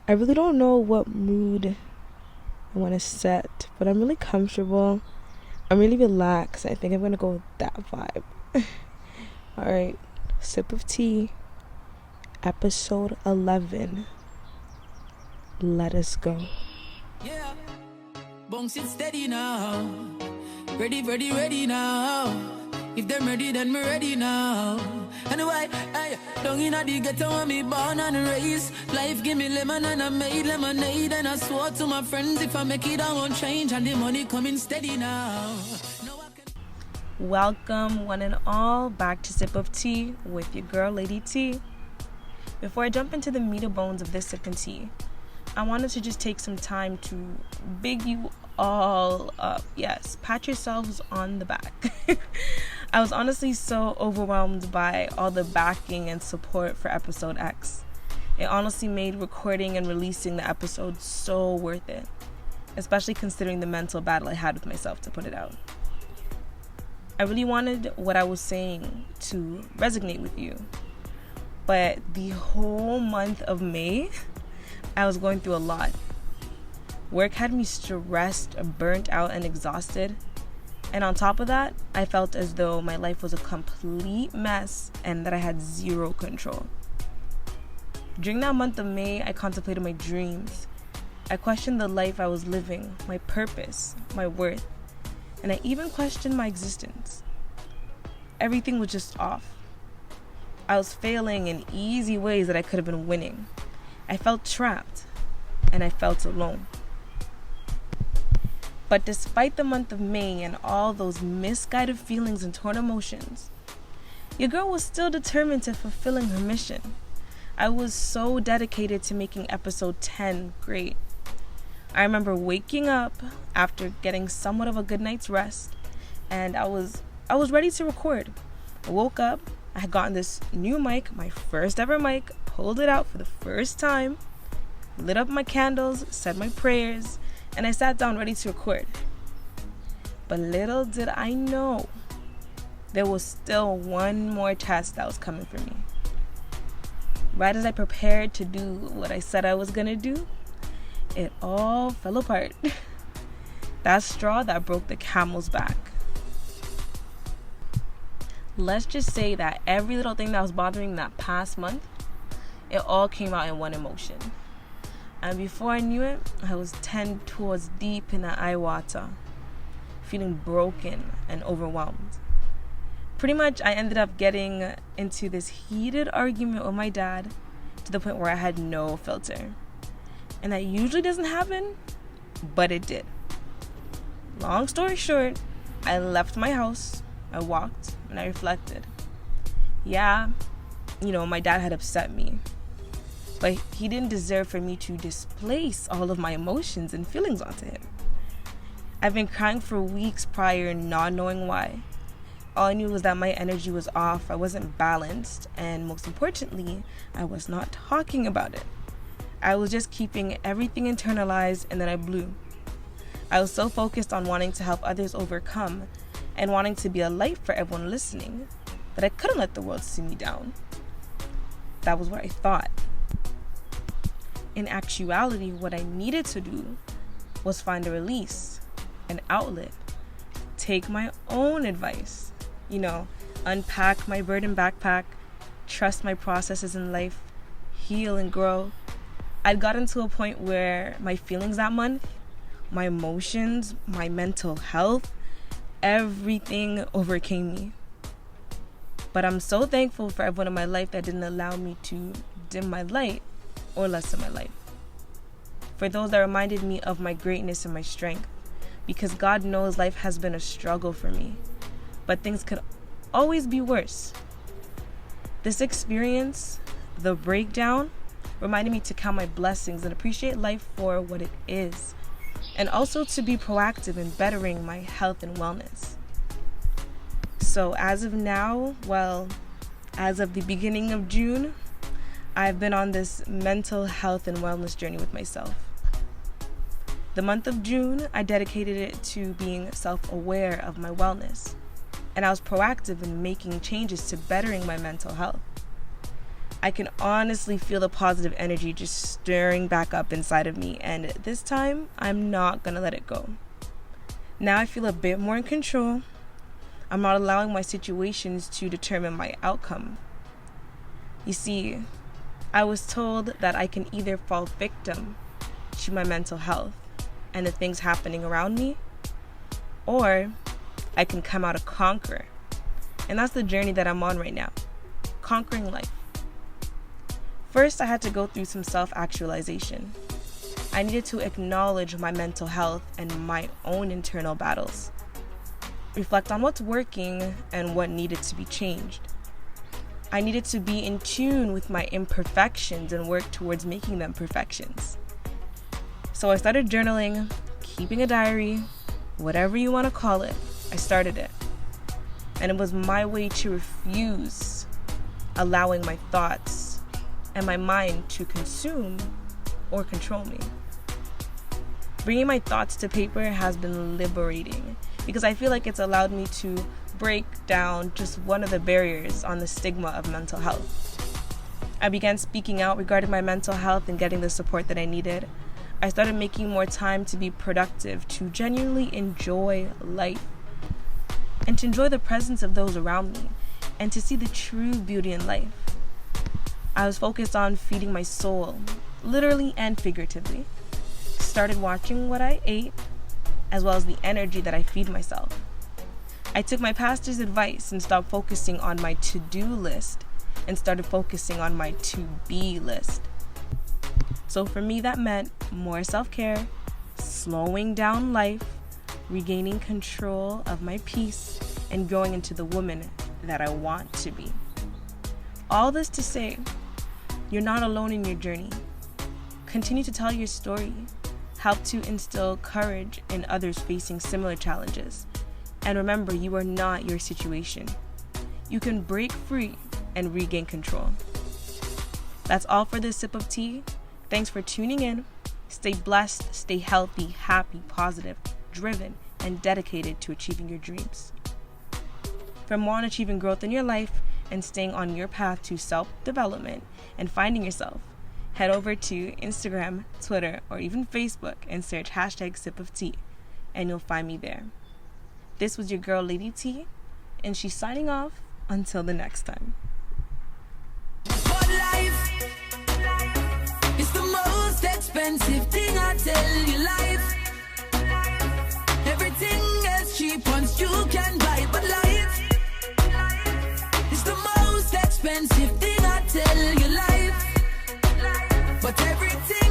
I really don't know what mood I want to set, but I'm really comfortable. I'm really relaxed. I think I'm gonna go with that vibe. Alright, sip of tea, episode 11. Let us go. Yeah, bounce it steady now. Ready, ready, ready now. If they're ready, then we're ready now. Anyway, hey, down in the ghetto when me born and raised. Life give me lemon and I made lemonade. And I swore to my friends if I make it I won't change. And the money coming steady now. Welcome one and all back to Sip of Tea with your girl Lady T. Before I jump into the meat and bones of this sip and tea, I wanted to just take some time to big you all up. Yes, pat yourselves on the back. I was honestly so overwhelmed by all the backing and support for episode X. It honestly made recording and releasing the episode so worth it, especially considering the mental battle I had with myself to put it out. I really wanted what I was saying to resonate with you, but the whole month of May, I was going through a lot. Work had me stressed, burnt out, and exhausted. And on top of that, I felt as though my life was a complete mess and that I had zero control. During that month of May, I contemplated my dreams. I questioned the life I was living, my purpose, my worth, and I even questioned my existence. Everything was just off. I was failing in easy ways that I could have been winning. I felt trapped, and I felt alone. But despite the month of May and all those misguided feelings and torn emotions, your girl was still determined to fulfilling her mission. I was so dedicated to making episode 10 great. I remember waking up after getting somewhat of a good night's rest, and I was ready to record. I woke up, I had gotten this new mic, my first ever mic, pulled it out for the first time, lit up my candles, said my prayers, and I sat down ready to record. But little did I know, there was still one more test that was coming for me. Right as I prepared to do what I said I was gonna do, it all fell apart. That straw that broke the camel's back. Let's just say that every little thing that was bothering that past month, it all came out in one emotion. And before I knew it, I was 10 tours deep in the eye water, feeling broken and overwhelmed. Pretty much, I ended up getting into this heated argument with my dad to the point where I had no filter. And that usually doesn't happen, but it did. Long story short, I left my house, I walked, and I reflected. Yeah, my dad had upset me. But he didn't deserve for me to displace all of my emotions and feelings onto him. I've been crying for weeks prior, not knowing why. All I knew was that my energy was off, I wasn't balanced, and most importantly, I was not talking about it. I was just keeping everything internalized, and then I blew. I was so focused on wanting to help others overcome and wanting to be a light for everyone listening that I couldn't let the world see me down. That was what I thought. In actuality, what I needed to do was find a release, an outlet, take my own advice, unpack my burden backpack, trust my processes in life, heal and grow. I'd gotten to a point where my feelings that month, my emotions, my mental health, everything overcame me. But I'm so thankful for everyone in my life that didn't allow me to dim my light or lessen my light. For those that reminded me of my greatness and my strength, because God knows life has been a struggle for me, but things could always be worse. This experience, the breakdown, reminded me to count my blessings and appreciate life for what it is, and also to be proactive in bettering my health and wellness. So as of now, as of the beginning of June, I've been on this mental health and wellness journey with myself. The month of June, I dedicated it to being self-aware of my wellness, and I was proactive in making changes to bettering my mental health. I can honestly feel the positive energy just stirring back up inside of me, and this time I'm not gonna let it go. Now I feel a bit more in control. I'm not allowing my situations to determine my outcome. You see, I was told that I can either fall victim to my mental health and the things happening around me, or I can come out a conqueror. And that's the journey that I'm on right now, conquering life. First, I had to go through some self-actualization. I needed to acknowledge my mental health and my own internal battles. Reflect on what's working and what needed to be changed. I needed to be in tune with my imperfections and work towards making them perfections. So I started journaling, keeping a diary, whatever you want to call it. I started it. And it was my way to refuse allowing my thoughts and my mind to consume or control me. Bringing my thoughts to paper has been liberating because I feel like it's allowed me to break down just one of the barriers on the stigma of mental health. I began speaking out regarding my mental health and getting the support that I needed. I started making more time to be productive, to genuinely enjoy life, and to enjoy the presence of those around me, and to see the true beauty in life. I was focused on feeding my soul, literally and figuratively. Started watching what I ate, as well as the energy that I feed myself. I took my pastor's advice and stopped focusing on my to-do list and started focusing on my to-be list. So for me, that meant more self-care, slowing down life, regaining control of my peace, and growing into the woman that I want to be. All this to say, you're not alone in your journey. Continue to tell your story. Help to instill courage in others facing similar challenges. And remember, you are not your situation. You can break free and regain control. That's all for this sip of tea. Thanks for tuning in. Stay blessed, stay healthy, happy, positive, driven, and dedicated to achieving your dreams. For more on achieving growth in your life and staying on your path to self-development and finding yourself, head over to Instagram, Twitter, or even Facebook and search #SipOfTea, and you'll find me there. This was your girl, Lady T, and she's signing off until the next time. But life is the most expensive thing, I tell you. Life, everything is cheap once you can buy. But life is the most expensive thing, I tell you. Life, but everything